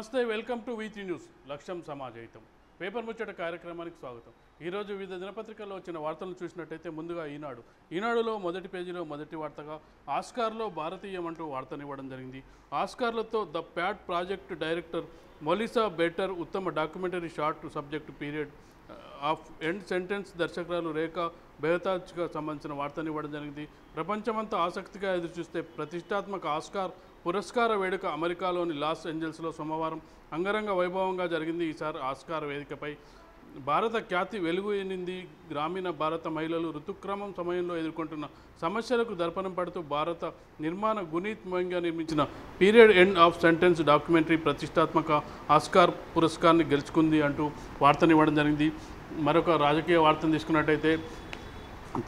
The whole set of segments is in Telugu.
నమస్తే వెల్కమ్ టు వీటీ న్యూస్ లక్ష్యం సమాజహితం పేపర్ ముచ్చట కార్యక్రమానికి స్వాగతం। ఈరోజు వివిధ దినపత్రికల్లో వచ్చిన వార్తలను చూసినట్టయితే ముందుగా ఈనాడులో మొదటి పేజీలో మొదటి వార్తగా ఆస్కార్లో భారతీయం అంటూ వార్తనివ్వడం జరిగింది। ఆస్కార్లతో the pad project director Melissa Berton ఉత్తమ documentary short subject period of end sentence దర్శకురాలు రేఖా బెహతాజ్గా సంబంధించిన వార్తనివ్వడం జరిగింది। ప్రపంచమంతా ఆసక్తిగా ఎదురుచూస్తే ప్రతిష్టాత్మక ఆస్కార్ పురస్కార వేడుక అమెరికాలోని లాస్ ఏంజల్స్లో సోమవారం అంగరంగ వైభవంగా జరిగింది। ఈసారి ఆస్కార్ వేదికపై భారత ఖ్యాతి వెలుగునింది। గ్రామీణ భారత మహిళలు ఋతుక్రమం సమయంలో ఎదుర్కొంటున్న సమస్యలకు దర్పణం పడుతూ భారత నిర్మాణ గునీత్ మోయింగా నిర్మించిన period end of sentence documentary ప్రతిష్టాత్మక ఆస్కార్ పురస్కారాన్ని గెలుచుకుంది అంటూ వార్తనివ్వడం జరిగింది। మరొక రాజకీయ వార్తను తీసుకున్నట్టయితే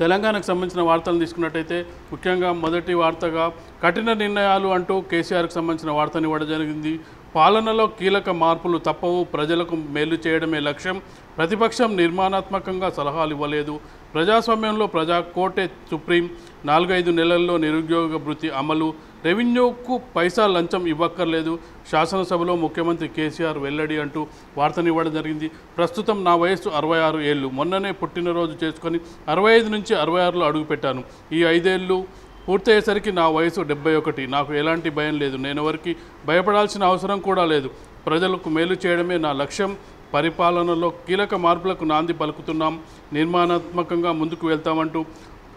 తెలంగాణకు సంబంధించిన వార్తలను తీసుకున్నట్టయితే ముఖ్యంగా మొదటి వార్తగా కఠిన నిర్ణయాలు అంటూ కేసీఆర్కి సంబంధించిన వార్తనివ్వడం జరిగింది। పాలనలో కీలక మార్పులు తప్పవు, ప్రజలకు మేలు చేయడమే లక్ష్యం, ప్రతిపక్షం నిర్మాణాత్మకంగా సలహాలు ఇవ్వలేదు, ప్రజాస్వామ్యంలో ప్రజా కోర్టే సుప్రీం, 4-5 నెలల్లో నిరుద్యోగ భృతి అమలు, రెవెన్యూకు పైసా లంచం ఇవ్వక్కర్లేదు, శాసనసభలో ముఖ్యమంత్రి కేసీఆర్ వెల్లడి అంటూ వార్తనివ్వడం జరిగింది। ప్రస్తుతం నా వయస్సు 66 ఏళ్ళు, మొన్ననే పుట్టినరోజు చేసుకొని 65 నుంచి 66లో అడుగుపెట్టాను, ఈ 5 ఏళ్ళు పూర్తయ్యేసరికి నా వయసు 71, నాకు ఎలాంటి భయం లేదు, నేను ఎవరికి భయపడాల్సిన అవసరం కూడా లేదు, ప్రజలకు మేలు చేయడమే నా లక్ష్యం, పరిపాలనలో కీలక మార్పులకు నాంది పలుకుతున్నాం, నిర్మాణాత్మకంగా ముందుకు వెళ్తామంటూ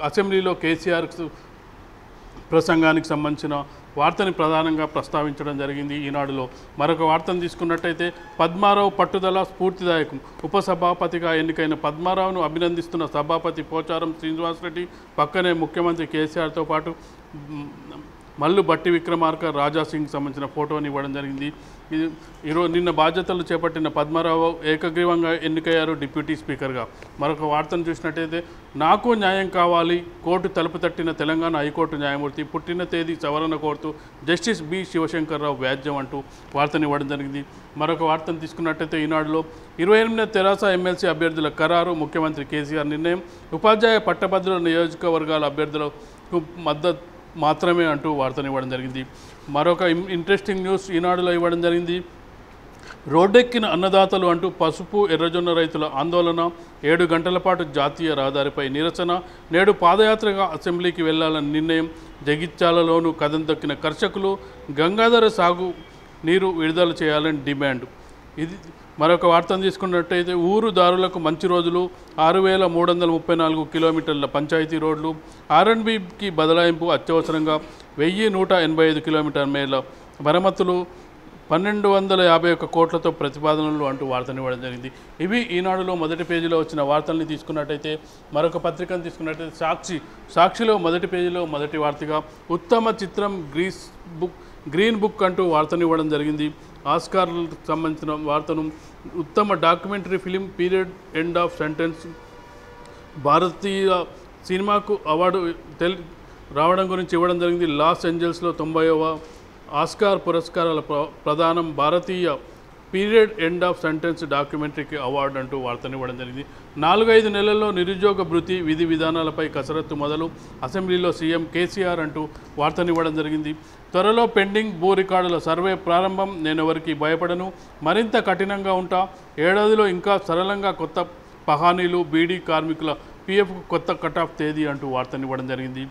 అసెంబ్లీలో కేసీఆర్ ప్రసంగానికి సంబంధించిన వార్తని ప్రధానంగా ప్రస్తావించడం జరిగింది ఈనాడులో। మరొక వార్తను తీసుకున్నట్టయితే పద్మారావు పట్టుదల స్ఫూర్తిదాయకం, ఉపసభాపతిగా ఎన్నికైన పద్మారావును అభినందిస్తున్న సభాపతి పోచారం శ్రీనివాసరెడ్డి, పక్కనే ముఖ్యమంత్రి కేసీఆర్తో పాటు మల్లు బట్టి విక్రమార్క, రాజాసింగ్ సంబంధించిన ఫోటోని ఇవ్వడం జరిగింది। ఈరోజు నిన్న బాధ్యతలు చేపట్టిన పద్మారావు ఏకగ్రీవంగా ఎన్నికయ్యారు డిప్యూటీ స్పీకర్గా। మరొక వార్తను చూసినట్టయితే నాకు న్యాయం కావాలి, కోర్టు తలుపు తట్టిన తెలంగాణ హైకోర్టు న్యాయమూర్తి, పుట్టిన తేదీ సవరణ కోరుతూ జస్టిస్ బి శివశంకర్రావు వ్యాజ్యం అంటూ వార్తనివ్వడం జరిగింది। మరొక వార్తను తీసుకున్నట్టయితే ఈనాడులో 28 తెరాస ఎమ్మెల్సీ అభ్యర్థుల ఖరారు, ముఖ్యమంత్రి కేసీఆర్ నిర్ణయం, ఉపాధ్యాయ పట్టభద్రుల నియోజకవర్గాల అభ్యర్థులకు మద్దతు మాత్రమే అంటూ వార్తనివ్వడం జరిగింది। మరొక ఇంట్రెస్టింగ్ న్యూస్ ఈనాడులో ఇవ్వడం జరిగింది। రోడ్డెక్కిన అన్నదాతలు అంటూ పసుపు ఎర్రజొన్న రైతుల ఆందోళన, 7 గంటల పాటు జాతీయ రహదారిపై నిరసన, నేడు పాదయాత్రగా అసెంబ్లీకి వెళ్లాలని నిర్ణయం, జగిత్యాలలోనూ కదం తొక్కిన కర్షకులు, గంగాధర సాగు నీరు విడుదల చేయాలని డిమాండ్। ఇది మరొక వార్తను తీసుకున్నట్టయితే ఊరుదారులకు మంచి రోజులు, 6334 కిలోమీటర్ల పంచాయతీ రోడ్లు, R&Bకి బదలాయింపు, అత్యవసరంగా 1185 కిలోమీటర్ల మేర మరమ్మతులు, 1251 కోట్లతో ప్రతిపాదనలు అంటూ వార్తనివ్వడం జరిగింది। ఇవి ఈనాడులో మొదటి పేజీలో వచ్చిన వార్తల్ని తీసుకున్నట్టయితే మరొక పత్రికను తీసుకున్నట్టయితే సాక్షిలో మొదటి పేజీలో మొదటి వార్తగా ఉత్తమ చిత్రం గ్రీన్ బుక్ అంటూ వార్తనివ్వడం జరిగింది। ఆస్కార్లకు సంబంధించిన వార్తను ఉత్తమ documentary film period end of sentence భారతీయ సినిమాకు అవార్డు రావడం గురించి ఇవ్వడం జరిగింది। లాస్ ఏంజల్స్లో 90వ ఆస్కార్ పురస్కారాల ప్రదానం, భారతీయ పీరియడ్ ఎండ్ ఆఫ్ సెంటెన్స్ డాక్యుమెంటరీకి అవార్డు అంటూ వార్తనివ్వడం జరిగింది। 4-5 నెలల్లో నిరుద్యోగ భృతి విధి విధానాలపై కసరత్తు మొదలు, అసెంబ్లీలో సీఎం కేసీఆర్ అంటూ వార్తనివ్వడం జరిగింది। త్వరలో పెండింగ్ భూ రికార్డుల సర్వే ప్రారంభం, నేను ఎవరికి భయపడను, మరింత కఠినంగా ఉంటా, ఏడాదిలో ఇంకా సరళంగా కొత్త పహానీలు, బీడీ కార్మికుల పీఎఫ్కు కొత్త కటాఫ్ తేదీ అంటూ వార్తనివ్వడం జరిగింది।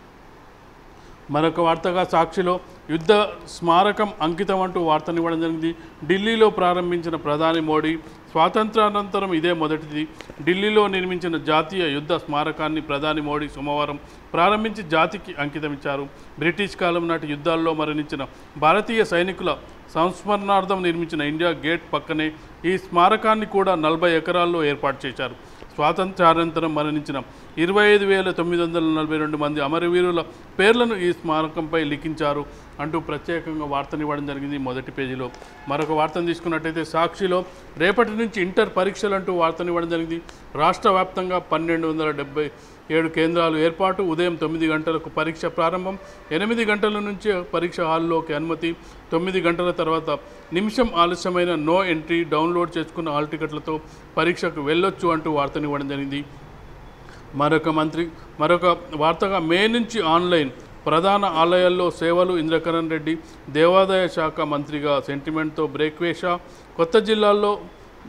మరొక వార్తగా సాక్షిలో యుద్ధ స్మారకం అంకితం అంటూ వార్తనివ్వడం జరిగింది। ఢిల్లీలో ప్రారంభించిన ప్రధాని మోడీ, స్వాతంత్రానంతరం ఇదే మొదటిది, ఢిల్లీలో నిర్మించిన జాతీయ యుద్ధ స్మారకాన్ని ప్రధాని మోడీ సోమవారం ప్రారంభించి జాతికి అంకితమిచ్చారు। బ్రిటిష్ కాలం నాటి యుద్ధాల్లో మరణించిన భారతీయ సైనికుల సంస్మరణార్థం నిర్మించిన ఇండియా గేట్ పక్కనే ఈ స్మారకాన్ని కూడా 40 ఎకరాల్లో ఏర్పాటు చేశారు। స్వాతంత్ర్యానంతరం మరణించిన 25,942 మంది అమరవీరుల పేర్లను ఈ స్మారకంపై లిఖించారు అంటూ ప్రత్యేకంగా వార్తనివ్వడం జరిగింది మొదటి పేజీలో। మరొక వార్తను తీసుకున్నట్టయితే సాక్షిలో రేపటి నుంచి ఇంటర్ పరీక్షలు అంటూ వార్తనివ్వడం జరిగింది। రాష్ట్ర వ్యాప్తంగా 1277 కేంద్రాలు ఏర్పాటు, ఉదయం 9 గంటలకు పరీక్ష ప్రారంభం, 8 గంటల నుంచి పరీక్ష హాల్లోకి అనుమతి, 9 గంటల తర్వాత నిమిషం ఆలస్యమైన నో ఎంట్రీ, డౌన్లోడ్ చేసుకున్న హాల్ టికెట్లతో పరీక్షకు వెళ్ళొచ్చు అంటూ వార్తనివ్వడం జరిగింది। మరొక వార్తగా మే నుంచి ఆన్లైన్ ప్రధాన ఆలయాల్లో సేవలు. ఇంద్రకరణ్ రెడ్డి దేవాదాయ శాఖ మంత్రిగా సెంటిమెంట్తో బ్రేక్ వేశా. కొత్త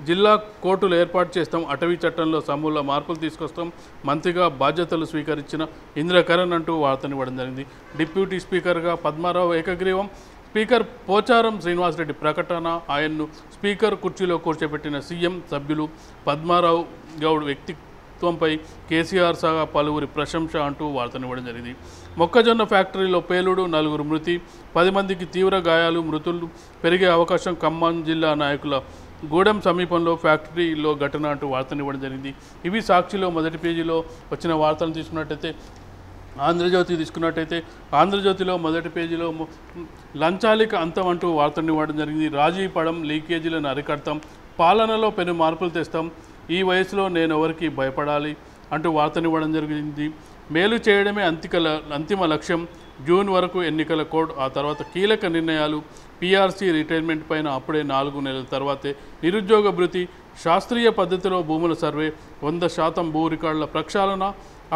జిల్లా కోర్టులు ఏర్పాటు చేస్తాం, అటవీ చట్టంలో సమూల మార్పులు తీసుకొస్తాం, మంత్రిగా బాధ్యతలు స్వీకరించిన ఇంద్రకరణ్ అంటూ వార్తనివ్వడం జరిగింది. డిప్యూటీ స్పీకర్గా పద్మారావు ఏకగ్రీవం. స్పీకర్ పోచారం శ్రీనివాసరెడ్డి ప్రకటన. ఆయన్ను స్పీకర్ కుర్చీలో కూర్చోబెట్టిన సీఎం. సభ్యులు పద్మారావు గౌడ్ వ్యక్తిత్వంపై కేసీఆర్ సహా పలువురి ప్రశంస అంటూ వార్తనివ్వడం జరిగింది. మొక్కజొన్న ఫ్యాక్టరీలో పేలుడు, 4 మృతి, 10 మందికి తీవ్ర గాయాలు. మృతులు పెరిగే అవకాశం. ఖమ్మం జిల్లా నాయకుల గూడెం సమీపంలో ఫ్యాక్టరీలో ఘటన అంటూ వార్తనివ్వడం జరిగింది. ఇవి సాక్షిలో మొదటి పేజీలో వచ్చిన వార్తలను తీసుకున్నట్టయితే, ఆంధ్రజ్యోతి తీసుకున్నట్టయితే ఆంధ్రజ్యోతిలో మొదటి పేజీలో లంచాలిక అంతం అంటూ వార్తనివ్వడం జరిగింది. రాజీ పడం, లీకేజీలను అరికడతాం, పాలనలో పెను మార్పులు తెస్తాం, ఈ వయసులో నేను ఎవరికి భయపడాలి అంటూ వార్తనివ్వడం జరిగింది. మేలు చేయడమే అంతిమ లక్ష్యం. జూన్ వరకు ఎన్నికల కోడ్, ఆ తర్వాత కీలక నిర్ణయాలు. పీఆర్సీ రిటైర్మెంట్ పైన అప్పుడే 4 నెలల తర్వాతే నిరుద్యోగ భృతి. శాస్త్రీయ పద్ధతిలో భూముల సర్వే. 100% భూ రికార్డుల ప్రక్షాళన.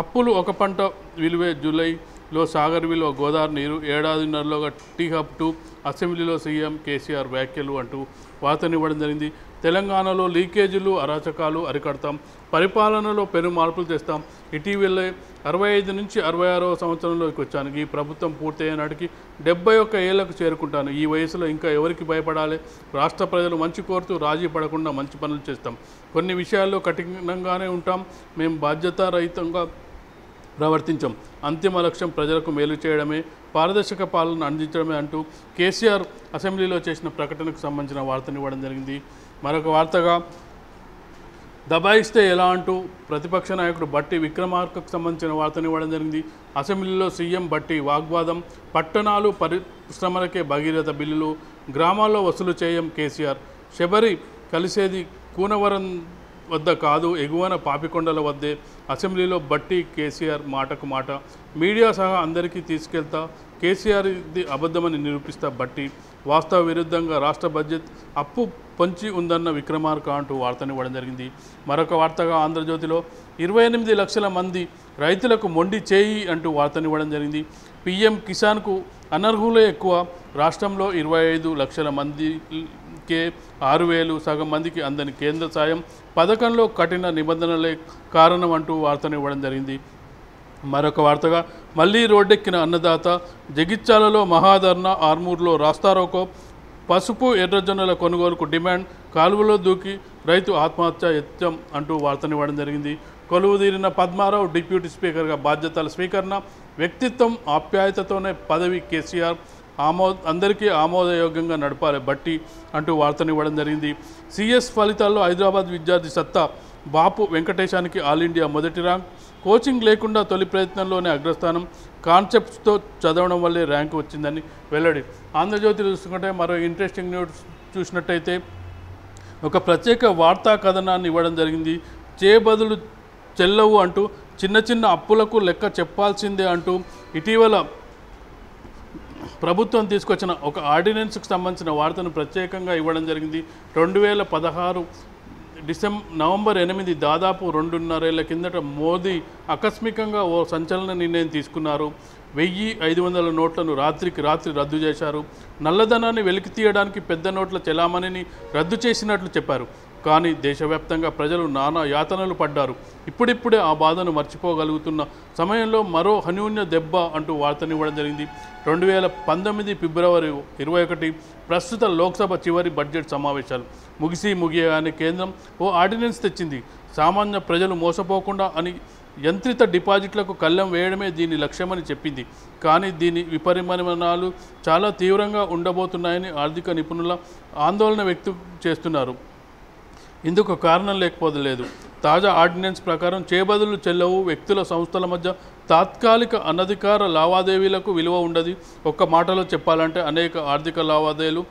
అప్పులు ఒక పంట విలువే. జూలైలో సాగర్ విలువ గోదావరి నీరు. ఏడాదిన్నరలోగా టీ హబ్ 2. అసెంబ్లీలో సీఎం కేసీఆర్ వ్యాఖ్యలు అంటూ వార్తనివ్వడం జరిగింది. తెలంగాణలో లీకేజీలు, అరాచకాలు అరికడతాం, పరిపాలనలో పెను మార్పులు తెస్తాం. ఇటీవలే 65 నుంచి 66వ సంవత్సరంలోకి వచ్చాను. ఈ ప్రభుత్వం పూర్తయ్యే నాటికి 71 ఏళ్లకు చేరుకుంటాను. ఈ వయసులో ఇంకా ఎవరికి భయపడాలి? రాష్ట్ర ప్రజలు మంచి కోరుతూ రాజీ పడకుండా మంచి పనులు చేస్తాం. కొన్ని విషయాల్లో కఠినంగానే ఉంటాం. మేము బాధ్యతారహితంగా ప్రవర్తించాం. అంతిమ లక్ష్యం ప్రజలకు మేలు చేయడమే, పారదర్శక పాలన అందించడమే అంటూ కేసీఆర్ అసెంబ్లీలో చేసిన ప్రకటనకు సంబంధించిన వార్తనివ్వడం జరిగింది. మరొక వార్తగా దబాయిస్తే ఎలా అంటూ ప్రతిపక్ష నాయకుడు బట్టి విక్రమార్కకు సంబంధించిన వార్తనివ్వడం జరిగింది. అసెంబ్లీలో సీఎం బట్టి వాగ్వాదం. పట్టణాలు పరిశ్రమలకే భగీరథ బిల్లులు, గ్రామాల్లో వసూలు చేయం కేసీఆర్. శబరి కలిసేది కూనవరం వద్ద కాదు, ఎగువన పాపికొండల వద్దే. అసెంబ్లీలో బట్టి కేసీఆర్ మాటకు మాట. మీడియా సహా అందరికీ తీసుకెళ్తా, కేసీఆర్ ఇది అబద్ధమని నిరూపిస్తా బట్టి. వాస్తవ విరుద్ధంగా రాష్ట్ర బడ్జెట్ అప్పు పొంచి ఉందన్న విక్రమార్క అంటూ వార్తనివ్వడం జరిగింది. మరొక వార్తగా ఆంధ్రజ్యోతిలో 28 లక్షల మంది రైతులకు మొండి చేయి అంటూ వార్తనివ్వడం జరిగింది. పీఎం కిసాన్కు అనర్హులే ఎక్కువ. రాష్ట్రంలో 25 లక్షల మందికే 6,000, సగం మందికి అందని కేంద్ర సాయం. పథకంలో కఠిన నిబంధనలే కారణం అంటూ వార్తనివ్వడం జరిగింది. మరొక వార్తగా మళ్లీ రోడ్డెక్కిన అన్నదాత. జగిత్యాలలో మహాధర్నా, ఆర్మూర్లో రాస్తారోకో. పసుపు ఎర్రజొన్నల కొనుగోలుకు డిమాండ్. కాలువలో దూకి రైతు ఆత్మహత్య యత్నం అంటూ వార్తనివ్వడం జరిగింది. కొలువుదీరిన పద్మారావు డిప్యూటీ స్పీకర్గా బాధ్యతల స్వీకరణ. వ్యక్తిత్వం, ఆప్యాయతతోనే పదవి. కేసీఆర్ అందరికీ ఆమోదయోగ్యంగా నడపాలి బట్టి అంటూ వార్తనివ్వడం జరిగింది. సిఎస్ ఫలితాల్లో హైదరాబాద్ విద్యార్థి సత్తా. బాపు వెంకటేశానికి ఆల్ ఇండియా మొదటి ర్యాంక్. కోచింగ్ లేకుండా తొలి ప్రయత్నంలోనే అగ్రస్థానం. కాన్సెప్ట్స్తో చదవడం వల్లే ర్యాంకు వచ్చిందని వెల్లడి. ఆంధ్రజ్యోతి చూసుకుంటే మరో ఇంట్రెస్టింగ్ న్యూస్ చూసినట్టయితే ఒక ప్రత్యేక వార్తా కథనాన్ని ఇవ్వడం జరిగింది. బదులు చెల్లవు అంటూ చిన్న చిన్న అప్పులకు లెక్క చెప్పాల్సిందే అంటూ ఇటీవల ప్రభుత్వం తీసుకొచ్చిన ఒక ఆర్డినెన్స్కి సంబంధించిన వార్తను ప్రత్యేకంగా ఇవ్వడం జరిగింది. 2016 నవంబర్ 8, దాదాపు 2.5 ఏళ్ల కిందట మోదీ ఆకస్మికంగా ఓ సంచలన నిర్ణయం తీసుకున్నారు. 1,500 నోట్లను రాత్రికి రాత్రి రద్దు చేశారు. నల్లధనాన్ని వెలికి తీయడానికి పెద్ద నోట్ల చెలామణిని రద్దు చేసినట్లు చెప్పారు. కానీ దేశవ్యాప్తంగా ప్రజలు నానా యాతనలు పడ్డారు. ఇప్పుడిప్పుడే ఆ బాధను మర్చిపోగలుగుతున్న సమయంలో మరో హన్యూన్య దెబ్బ అంటూ వార్తనివ్వడం జరిగింది. 2019 ఫిబ్రవరి 21 ప్రస్తుత లోక్సభ చివరి బడ్జెట్ సమావేశాలు ముగియగానే కేంద్రం ఓ ఆర్డినెన్స్ తెచ్చింది. సామాన్య ప్రజలు మోసపోకుండా అని యంత్రిత డిపాజిట్లకు కళ్ళెం వేయడమే దీని లక్ష్యమని చెప్పింది. కానీ దీని విపరిమాణాలు చాలా తీవ్రంగా ఉండబోతున్నాయని ఆర్థిక నిపుణుల ఆందోళన వ్యక్తం చేస్తున్నారు. ఇందుకు కారణం లేకపోలేదు. తాజా ఆర్డినెన్స్ ప్రకారం చేయబదులు చెల్లవు. వ్యక్తుల, సంస్థల మధ్య తాత్కాలిక అనధికార లావాదేవీలకు విలువ ఉండదు. ఒక్క మాటలో చెప్పాలంటే అనేక ఆర్థిక లావాదేవీలు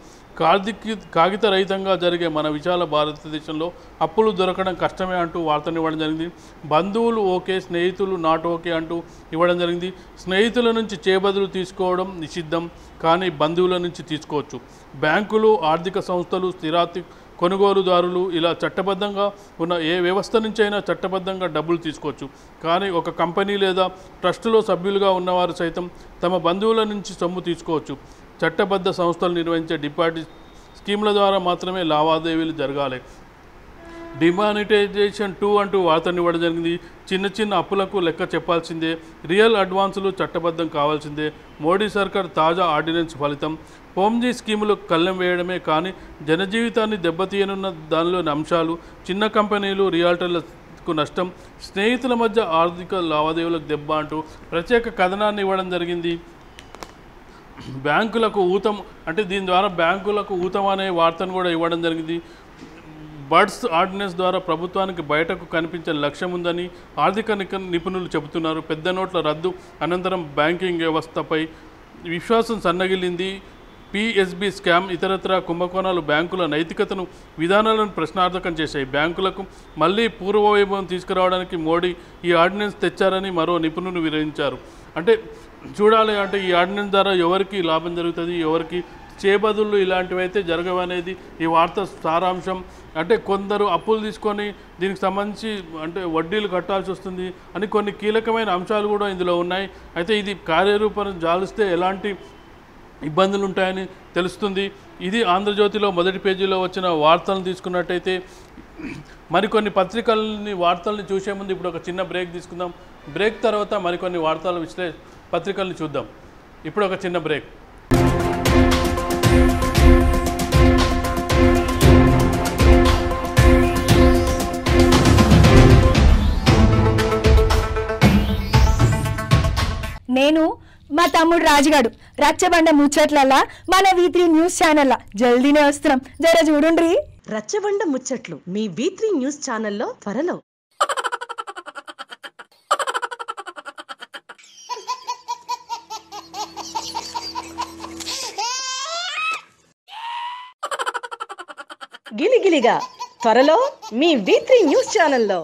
కాగిత రహితంగా జరిగే మన విశాల భారతదేశంలో అప్పులు దొరకడం కష్టమే అంటూ వార్తనివ్వడం జరిగింది. బంధువులు ఓకే, స్నేహితులు నాట్ ఓకే అంటూ ఇవ్వడం జరిగింది. స్నేహితుల నుంచి చేయబదులు తీసుకోవడం నిషిద్ధం, కానీ బంధువుల నుంచి తీసుకోవచ్చు. బ్యాంకులు, ఆర్థిక సంస్థలు స్థిరాస్తి కొనుగోలుదారులు ఇలా చట్టబద్ధంగా ఉన్న ఏ వ్యవస్థ నుంచైనా చట్టబద్ధంగా డబ్బులు తీసుకోవచ్చు. కానీ ఒక కంపెనీ లేదా ట్రస్టులో సభ్యులుగా ఉన్నవారు సైతం తమ బంధువుల నుంచి సొమ్ము తీసుకోవచ్చు. చట్టబద్ధ సంస్థలు నిర్వహించే డిపాజిట్ స్కీమ్ల ద్వారా మాత్రమే లావాదేవీలు జరగాలి. డిమానిటైజేషన్ 2 అంటూ వార్తను ఇవ్వడం జరిగింది. చిన్న చిన్న అప్పులకు లెక్క చెప్పాల్సిందే, రియల్ అడ్వాన్సులు చట్టబద్ధం కావాల్సిందే. మోడీ సర్కార్ తాజా ఆర్డినెన్స్ ఫలితం. పోమ్జీ స్కీములు కళ్ళెం వేయడమే కానీ జనజీవితాన్ని దెబ్బతీయనున్న దానిలోని అంశాలు. చిన్న కంపెనీలు, రియాల్టర్లకు నష్టం, స్నేహితుల మధ్య ఆర్థిక లావాదేవీలకు దెబ్బ అంటూ ప్రత్యేక కథనాన్ని ఇవ్వడం జరిగింది. బ్యాంకులకు ఊతం అంటే దీని ద్వారా బ్యాంకులకు ఊతం అనే వార్తను కూడా ఇవ్వడం జరిగింది. బడ్స్ ఆర్డినెన్స్ ద్వారా ప్రభుత్వానికి బయటకు కనిపించే లక్ష్యం ఉందని ఆర్థిక నిపుణులు చెబుతున్నారు. పెద్ద నోట్ల రద్దు అనంతరం బ్యాంకింగ్ వ్యవస్థపై విశ్వాసం సన్నగిల్లింది. పిఎస్బి స్కామ్, ఇతరత్రా కుంభకోణాలు బ్యాంకుల నైతికతను, విధానాలను ప్రశ్నార్థకం చేశాయి. బ్యాంకులకు మళ్ళీ పూర్వవైభవం తీసుకురావడానికి మోడీ ఈ ఆర్డినెన్స్ తెచ్చారని మరో నిపుణులు వివరించారు. అంటే చూడాలి అంటే ఈ ఆర్డినెన్స్ ద్వారా ఎవరికి లాభం జరుగుతుంది, ఎవరికి చేబదుళ్ళు ఇలాంటివి అయితే జరగవనేది ఈ వార్త సారాంశం. అంటే కొందరు అప్పులు తీసుకొని దీనికి సంబంధించి అంటే వడ్డీలు కట్టాల్సి వస్తుంది అని కొన్ని కీలకమైన అంశాలు కూడా ఇందులో ఉన్నాయి. అయితే ఇది కార్యరూపం జాలిస్తే ఎలాంటి ఇబ్బందులు ఉంటాయని తెలుస్తుంది. ఇది ఆంధ్రజ్యోతిలో మొదటి పేజీలో వచ్చిన వార్తలను తీసుకున్నట్టయితే మరికొన్ని పత్రికలని వార్తల్ని చూసే ముందు ఇప్పుడు ఒక చిన్న బ్రేక్ తీసుకుందాం. బ్రేక్ తర్వాత మరికొన్ని వార్తల పత్రికల్ని చూద్దాం. ఇప్పుడు ఒక చిన్న బ్రేక్. నేను మా తమ్ముడు రాజుగాడు రచ్చబండ ముచ్చట్లలా మన V3 న్యూస్ ఛానల్ జల్దీనే వస్తున్నాం, జర చూడుండ్రి. రచ్చబండ ముచ్చట్లు మీ V3 న్యూస్ ఛానల్లో త్వరలో. గిలిగిలిగా త్వరలో మీ V3 న్యూస్ ఛానల్లో.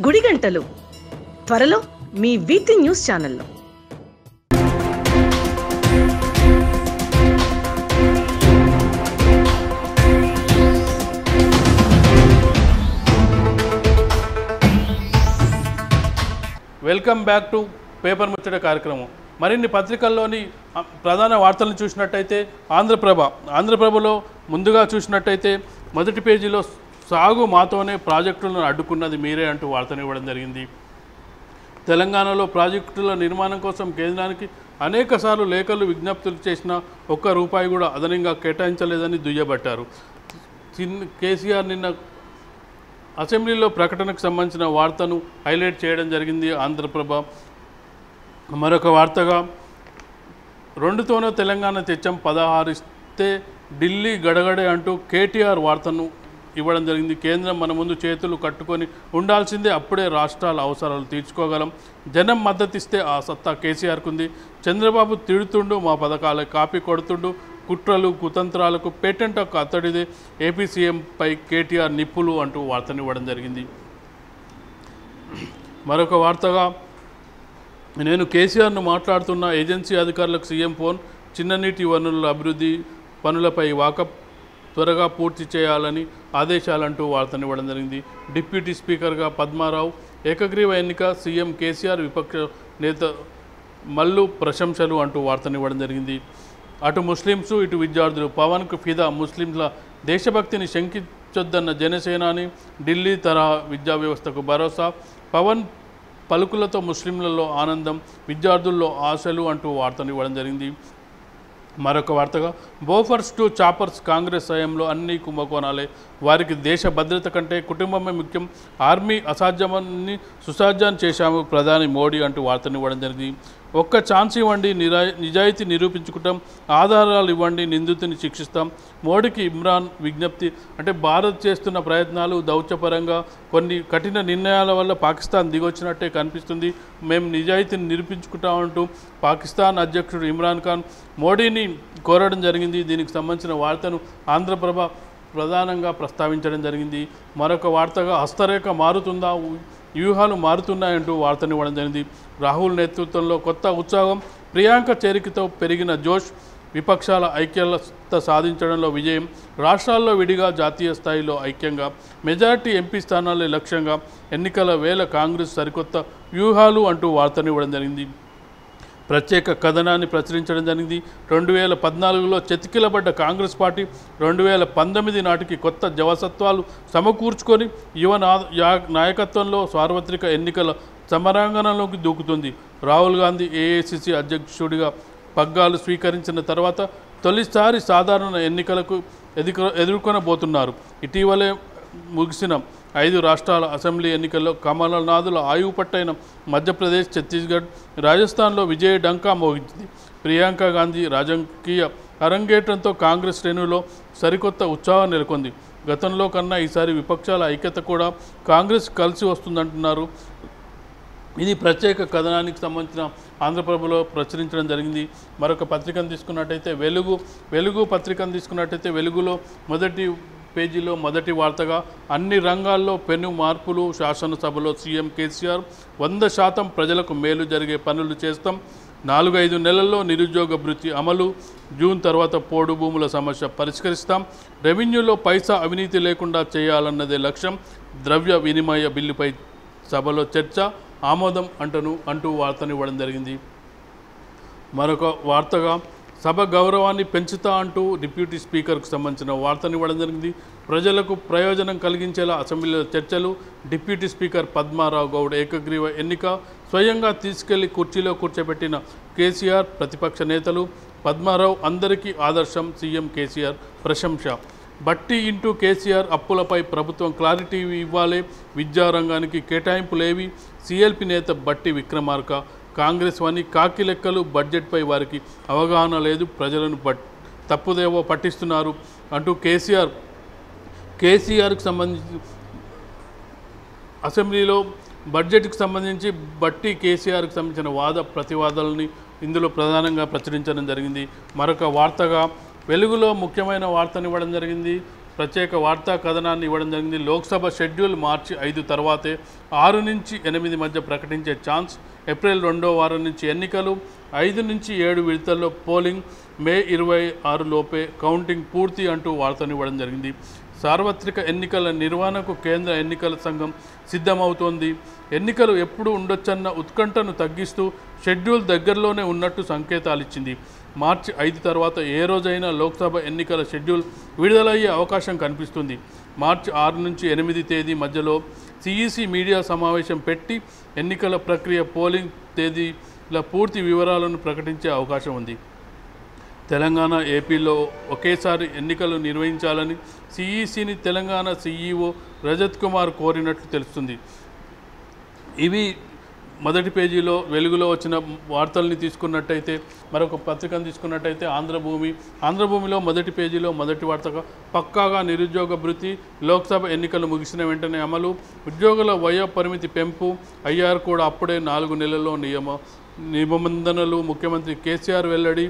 గుడిగంటలు త్వరలో మీ V3 న్యూస్ ఛానల్లో. వెల్కమ్ బ్యాక్ టు పేపర్ ముచ్చట కార్యక్రమం. మరిన్ని పత్రికల్లోని ప్రధాన వార్తలను చూసినట్టయితే ఆంధ్రప్రభలో ముందుగా చూసినట్టయితే మొదటి పేజీలో సాగు మాతోనే ప్రాజెక్టులను అడ్డుకున్నది మీరే అంటూ వార్తను ఇవ్వడం జరిగింది. తెలంగాణలో ప్రాజెక్టుల నిర్మాణం కోసం కేంద్రానికి అనేకసార్లు లేఖలు, విజ్ఞప్తులు చేసిన ఒక్క రూపాయి కూడా అదనంగా కేటాయించలేదని దుయ్యబట్టారు. కేసీఆర్ నిన్న అసెంబ్లీలో ప్రకటనకు సంబంధించిన వార్తను హైలైట్ చేయడం జరిగింది ఆంధ్రప్రభ. మరొక వార్తగా 2తోనే తెలంగాణ తెచ్చాం, 16 ఇస్తే ఢిల్లీ గడగడే అంటూ కేటీఆర్ వార్తను ఇవ్వడం జరిగింది. కేంద్రం మన ముందు చేతులు కట్టుకొని ఉండాల్సిందే, అప్పుడే రాష్ట్రాల అవసరాలు తీర్చుకోగలం. జనం మద్దతిస్తే ఆ సత్తా కేసీఆర్కు ఉంది. చంద్రబాబు తిడుతుండు, మా పథకాలే కాపీ కొడుతుండు, కుట్రలు కుతంత్రాలకు పేటెంట్ హక్కు అతడిదే, ఏపీ సీఎంపై కేటీఆర్ నిప్పులు అంటూ వార్తను ఇవ్వడం జరిగింది. మరొక వార్తగా నేను కేసీఆర్ను మాట్లాడుతున్న ఏజెన్సీ అధికారులకు సీఎం ఫోన్, చిన్ననీటి వనరుల అభివృద్ధి పనులపై వాకప్ త్వరగా పూర్తి చేయాలని ఆదేశాలంటూ వార్తను ఇవ్వడం జరిగింది. డిప్యూటీ స్పీకర్గా పద్మారావు, ఏకగ్రీవ ఎన్నిక, సీఎం కేసీఆర్ విపక్ష నేత మల్లు ప్రశంసలు అంటూ వార్తను ఇవ్వడం జరిగింది. అటు ముస్లింసు ఇటు విద్యార్థులు పవన్కు ఫిదా, ముస్లింల దేశభక్తిని శంకించొద్దన్న జనసేనాని, ఢిల్లీ తరహా విద్యా వ్యవస్థకు భరోసా, పవన్ పలుకులతో ముస్లింలలో ఆనందం, విద్యార్థుల్లో ఆశలు అంటూ వార్తను ఇవ్వడం జరిగింది. మరొక వార్తగా బోఫర్స్ టు చాపర్స్, కాంగ్రెస్ హయాంలో అన్ని కుంభకోణాలే, వారికి దేశ భద్రత కంటే కుటుంబమే ముఖ్యం, ఆర్మీ అసాధ్యమని సుసాధ్యాన్ని చేశాము ప్రధాని మోడీ అంటూ వార్తను ఇవ్వడం జరిగింది. ఒక్క ఛాన్స్ ఇవ్వండి, నిజాయితీ నిరూపించుకుంటాం, ఆధారాలు ఇవ్వండి, నిందితుని శిక్షిస్తాం, మోడీకి ఇమ్రాన్ విజ్ఞప్తి. అంటే భారత్ చేస్తున్న ప్రయత్నాలు దౌత్యపరంగా కొన్ని కఠిన నిర్ణయాల వల్ల పాకిస్తాన్ దిగొచ్చినట్టే కనిపిస్తుంది, మేము నిజాయితీని నిరూపించుకుంటామంటూ పాకిస్తాన్ అధ్యక్షుడు ఇమ్రాన్ ఖాన్ మోడీని కోరడం జరిగింది. దీనికి సంబంధించిన వార్తను ఆంధ్రప్రభ ప్రధానంగా ప్రస్తావించడం జరిగింది. మరొక వార్తగా హస్తరేఖ మారుతుందా, వ్యూహాలు మారుతున్నాయంటూ వార్తనివ్వడం జరిగింది. రాహుల్ నేతృత్వంలో కొత్త ఉత్సాహం, ప్రియాంక చేరికతో పెరిగిన జోష్, విపక్షాల ఐక్యత సాధించడంలో విజయం, రాష్ట్రాల్లో విడిగా జాతీయ స్థాయిలో ఐక్యంగా, మెజారిటీ ఎంపీ స్థానాలే లక్ష్యంగా, ఎన్నికల వేళ కాంగ్రెస్ సరికొత్త వ్యూహాలు అంటూ వార్తనివ్వడం జరిగింది. ప్రత్యేక కథనాన్ని ప్రచురించడం జరిగింది. 2014లో చతికిలబడ్డ కాంగ్రెస్ పార్టీ 2019 నాటికి కొత్త జవసత్వాలు సమకూర్చుకొని యువ నాయకత్వంలో సార్వత్రిక ఎన్నికల సమరాంగణంలోకి దూకుతుంది. రాహుల్ గాంధీ ఏఐసిసి అధ్యక్షుడిగా పగ్గాలు స్వీకరించిన తర్వాత తొలిసారి సాధారణ ఎన్నికలకు ఎదుర్కొనబోతున్నారు. ఇటీవలే ముగిసిన 5 రాష్ట్రాల అసెంబ్లీ ఎన్నికల్లో కమలనాథుల ఆయువు పట్టైన మధ్యప్రదేశ్, ఛత్తీస్గఢ్, రాజస్థాన్లో విజయ డంకా మోగించింది. ప్రియాంక గాంధీ రాజకీయ అరంగేట్రంతో కాంగ్రెస్ శ్రేణుల్లో సరికొత్త ఉత్సాహం నెలకొంది. గతంలో కన్నా ఈసారి విపక్షాల ఐక్యత కూడా కాంగ్రెస్ కలిసి వస్తుందంటున్నారు. ఇది ప్రత్యేక కథనానికి సంబంధించిన ఆంధ్రప్రభలో ప్రచురించడం జరిగింది. మరొక పత్రికను తీసుకున్నట్టయితే వెలుగు పత్రికను తీసుకున్నట్టయితే వెలుగులో మొదటి పేజీలో మొదటి వార్తగా అన్ని రంగాల్లో పెను మార్పులు, శాసనసభలో సీఎం కేసీఆర్ 100% ప్రజలకు మేలు జరిగే పనులు చేస్తాం, 4-5 నెలల్లో నిరుద్యోగ భృతి అమలు, జూన్ తర్వాత పోడు భూముల సమస్య పరిష్కరిస్తాం, రెవెన్యూలో పైసా అవినీతి లేకుండా చేయాలన్నదే లక్ష్యం, ద్రవ్య వినిమయ బిల్లుపై సభలో చర్చ, ఆమోదం అంటూ వార్తనివ్వడం జరిగింది. మరొక వార్తగా సభ గౌరవాన్ని పెంచుతా అంటూ డిప్యూటీ స్పీకర్కు సంబంధించిన వార్తనివ్వడం జరిగింది. ప్రజలకు ప్రయోజనం కలిగించేలా అసెంబ్లీలో చర్చలు, డిప్యూటీ స్పీకర్ పద్మారావు గౌడ్ ఏకగ్రీవ ఎన్నిక, స్వయంగా తీసుకెళ్లి కుర్చీలో కూర్చోబెట్టిన కేసీఆర్, ప్రతిపక్ష నేతలు, పద్మారావు అందరికీ ఆదర్శం, సీఎం కేసీఆర్ ప్రశంస. బట్టి ఇంటూ కేసీఆర్ అప్పులపై ప్రభుత్వం క్లారిటీ ఇవ్వాలి, విద్యారంగానికి కేటాయింపులేవి, సీఎల్పీ నేత బట్టి విక్రమార్క, కాంగ్రెస్ వని కాకి లెక్కలు, బడ్జెట్పై వారికి అవగాహన లేదు, ప్రజలను తప్పుదేవో పట్టిస్తున్నారు అంటూ కేసీఆర్కి సంబంధించి అసెంబ్లీలో బడ్జెట్కి సంబంధించి బట్టి కేసీఆర్కి సంబంధించిన వాద ప్రతివాదాలని ఇందులో ప్రధానంగా ప్రచురించడం జరిగింది. మరొక వార్తగా వెలుగులో ముఖ్యమైన వార్తనివ్వడం జరిగింది. ప్రత్యేక వార్తా కథనాన్ని ఇవ్వడం జరిగింది. లోక్సభ షెడ్యూల్ మార్చి 5 తర్వాతే 6 నుంచి 8 మధ్య ప్రకటించే ఛాన్స్, ఏప్రిల్ 2వ వారం నుంచి ఎన్నికలు, 5 నుంచి 7 విడతల్లో పోలింగ్, మే 26 లోపే కౌంటింగ్ పూర్తి అంటూ వార్తనివ్వడం జరిగింది. సార్వత్రిక ఎన్నికల నిర్వహణకు కేంద్ర ఎన్నికల సంఘం సిద్ధమవుతోంది. ఎన్నికలు ఎప్పుడు ఉండొచ్చన్న ఉత్కంఠను తగ్గిస్తూ షెడ్యూల్ దగ్గరలోనే ఉన్నట్టు సంకేతాలు ఇచ్చింది. మార్చి 5 తర్వాత ఏ రోజైనా లోక్సభ ఎన్నికల షెడ్యూల్ విడుదలయ్యే అవకాశం కనిపిస్తుంది. మార్చి 6 నుంచి 8 తేదీ మధ్యలో సిఈసి మీడియా సమావేశం పెట్టి ఎన్నికల ప్రక్రియ, పోలింగ్ తేదీల పూర్తి వివరాలను ప్రకటించే అవకాశం ఉంది. తెలంగాణ, ఏపీలో ఒకేసారి ఎన్నికలు నిర్వహించాలని సిఈసిని తెలంగాణ సీఈఓ రజత్ కుమార్ కోరినట్లు తెలుస్తుంది. ఇవి మొదటి పేజీలో వెలుగులో వచ్చిన వార్తల్ని తీసుకున్నట్టయితే, మరొక పత్రికను తీసుకున్నట్టయితే ఆంధ్రభూమిలో మొదటి పేజీలో మొదటి వార్తగా పక్కాగా నిరుద్యోగ భృతి, లోక్సభ ఎన్నికలు ముగిసిన వెంటనే అమలు, ఉద్యోగుల వయో పరిమితి పెంపు, ఐఆర్ కూడా అప్పుడే 4 నెలల్లో నిబంధనలు, ముఖ్యమంత్రి కేసీఆర్ వెల్లడి,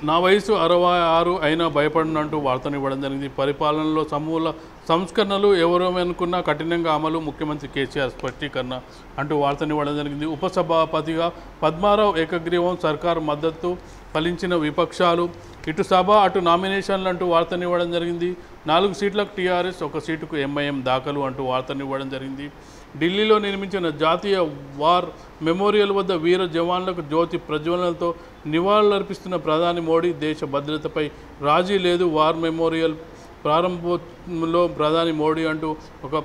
నా వయసు 66 అయినా భయపడనంటూ వార్తనివ్వడం జరిగింది. పరిపాలనలో సమూల సంస్కరణలు ఎవరేమనుకున్నా కఠినంగా అమలు, ముఖ్యమంత్రి కేసీఆర్ స్పష్టీకరణ అంటూ వార్తనివ్వడం జరిగింది. ఉపసభాపతిగా పద్మారావు ఏకగ్రీవం, సర్కారు మద్దతు ఫలించిన విపక్షాలు, ఇటు సభ అటు నామినేషన్లు అంటూ వార్తనివ్వడం జరిగింది. 4 సీట్లకు టీఆర్ఎస్, 1 సీటుకు ఎంఐఎం దాఖలు అంటూ వార్తనివ్వడం జరిగింది. ఢిల్లీలో నిర్మించిన జాతీయ వార్ మెమోరియల్ వద్ద వీర జవాన్లకు జ్యోతి ప్రజ్వలనతో నివాళులర్పిస్తున్న ప్రధాని మోడీ, దేశ భద్రతపై రాజీ లేదు, వార్ మెమోరియల్ ప్రారంభంలో ప్రధాని మోడీ అంటూ ఒక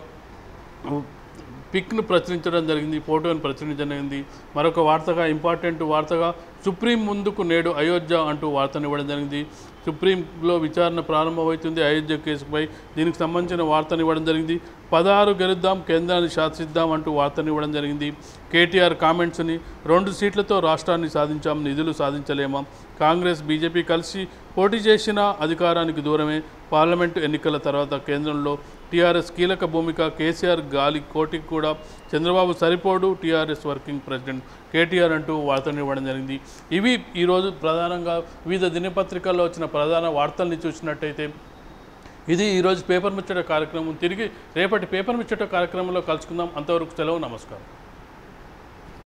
పిక్ను ప్రచురించడం జరిగింది, ఫోటోను ప్రచురించడం జరిగింది. మరొక వార్తగా ఇంపార్టెంట్ వార్తగా సుప్రీం ముందుకు నేడు అయోధ్య అంటూ వార్తనివ్వడం జరిగింది. సుప్రీంలో విచారణ ప్రారంభమవుతుంది అయోధ్య కేసుపై, దీనికి సంబంధించిన వార్తనివ్వడం జరిగింది. 16 గెలుద్దాం, కేంద్రాన్ని శాసిద్దాం అంటూ వార్తనివ్వడం జరిగింది. కేటీఆర్ కామెంట్స్ని, 2 సీట్లతో రాష్ట్రాన్ని సాధించాం, నిధులు సాధించలేమా, కాంగ్రెస్ బీజేపీ కలిసి పోటీ చేసినా అధికారానికి దూరమే, పార్లమెంటు ఎన్నికల తర్వాత కేంద్రంలో టీఆర్ఎస్ కీలక భూమిక, కేసీఆర్ గాలి కోటికి కూడా చంద్రబాబు సరిపోడు, టీఆర్ఎస్ వర్కింగ్ ప్రెసిడెంట్ కేటీఆర్ అంటూ వార్తనివ్వడం జరిగింది. ఇవి ఈరోజు ప్రధానంగా వివిధ దినపత్రికల్లో వచ్చిన ప్రధాన వార్తల్ని చూసినట్టయితే ఇది ఈరోజు పేపర్ ముచ్చట కార్యక్రమం. తిరిగి రేపటి పేపర్ ముచ్చట కార్యక్రమంలో కలుసుకుందాం. అంతవరకు సెలవు, నమస్కారం.